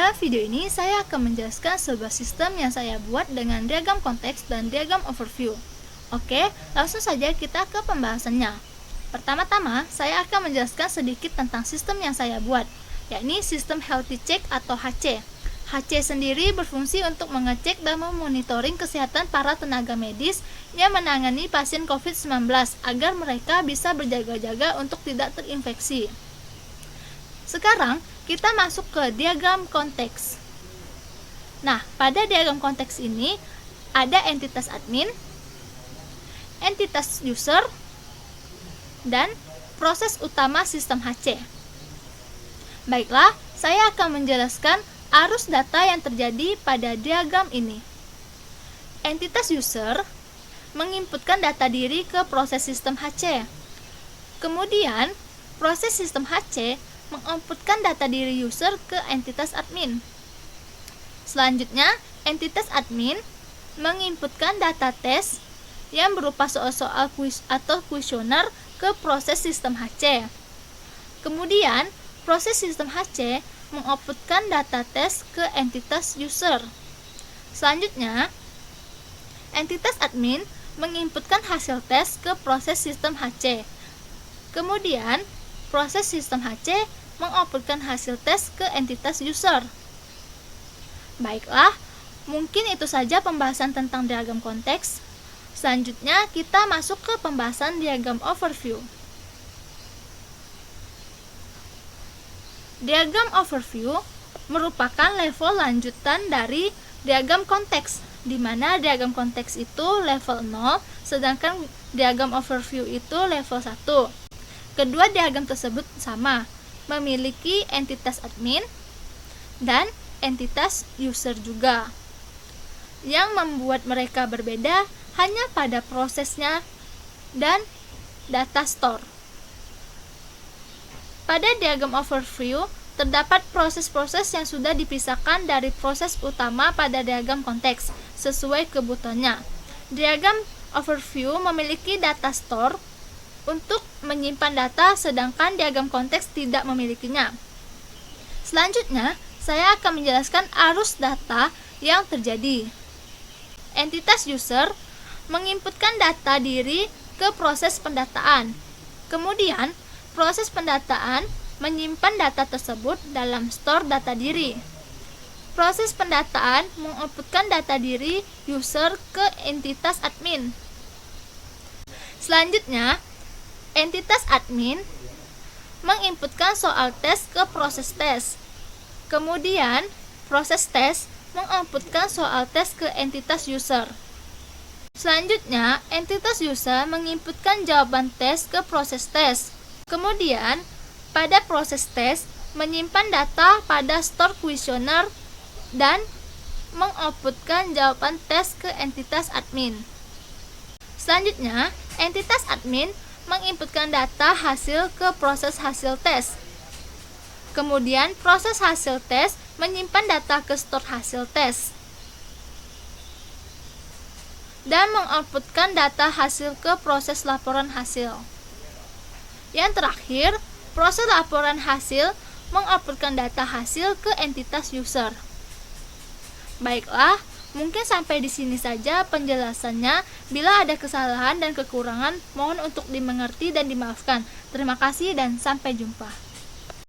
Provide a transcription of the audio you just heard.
Dalam video ini, saya akan menjelaskan sebuah sistem yang saya buat dengan diagram konteks dan diagram overview. Oke, langsung saja kita ke pembahasannya. Pertama-tama, saya akan menjelaskan sedikit tentang sistem yang saya buat, yakni sistem Healthy Check atau HC. HC sendiri berfungsi untuk mengecek dan memonitoring kesehatan para tenaga medis yang menangani pasien COVID-19 agar mereka bisa berjaga-jaga untuk tidak terinfeksi. Sekarang, kita masuk ke diagram konteks. Nah, pada diagram konteks ini ada entitas admin, entitas user, dan proses utama sistem HC. Baiklah, saya akan menjelaskan arus data yang terjadi pada diagram ini. Entitas user menginputkan data diri ke proses sistem HC. Kemudian, proses sistem HC mengoutputkan data diri user ke entitas admin. Selanjutnya, entitas admin menginputkan data tes yang berupa soal-soal kuis atau kuesioner ke proses sistem HC. Kemudian, proses sistem HC mengoutputkan data tes ke entitas user. Selanjutnya, entitas admin menginputkan hasil tes ke proses sistem HC. Kemudian, proses sistem HC mengoutputkan hasil tes ke entitas user. Baiklah, mungkin itu saja pembahasan tentang diagram konteks. Selanjutnya, kita masuk ke pembahasan diagram overview. Diagram overview merupakan level lanjutan dari diagram konteks, di mana diagram konteks itu level 0, sedangkan diagram overview itu level 1. Kedua diagram tersebut sama, memiliki entitas admin dan entitas user juga. Yang membuat mereka berbeda hanya pada prosesnya dan data store. Pada diagram overview, terdapat proses-proses yang sudah dipisahkan dari proses utama pada diagram konteks, sesuai kebutuhannya. Diagram overview memiliki data store untuk menyimpan data, sedangkan diagram konteks tidak memilikinya. Selanjutnya, saya akan menjelaskan arus data yang terjadi. Entitas user menginputkan data diri ke proses pendataan. Kemudian, proses pendataan menyimpan data tersebut dalam store data diri. Proses pendataan mengoutputkan data diri user ke entitas admin. Selanjutnya, entitas admin menginputkan soal tes ke proses tes. Kemudian, proses tes mengoutputkan soal tes ke entitas user. Selanjutnya, entitas user menginputkan jawaban tes ke proses tes. Kemudian, pada proses tes menyimpan data pada store kuesioner dan mengoutputkan jawaban tes ke entitas admin. Selanjutnya, entitas admin menginputkan data hasil ke proses hasil tes. Kemudian, proses hasil tes menyimpan data ke store hasil tes dan mengoutputkan data hasil ke proses laporan hasil. Yang terakhir, proses laporan hasil mengoutputkan data hasil ke entitas user. Baiklah, mungkin sampai di sini saja penjelasannya. Bila ada kesalahan dan kekurangan, mohon untuk dimengerti dan dimaafkan. Terima kasih dan sampai jumpa.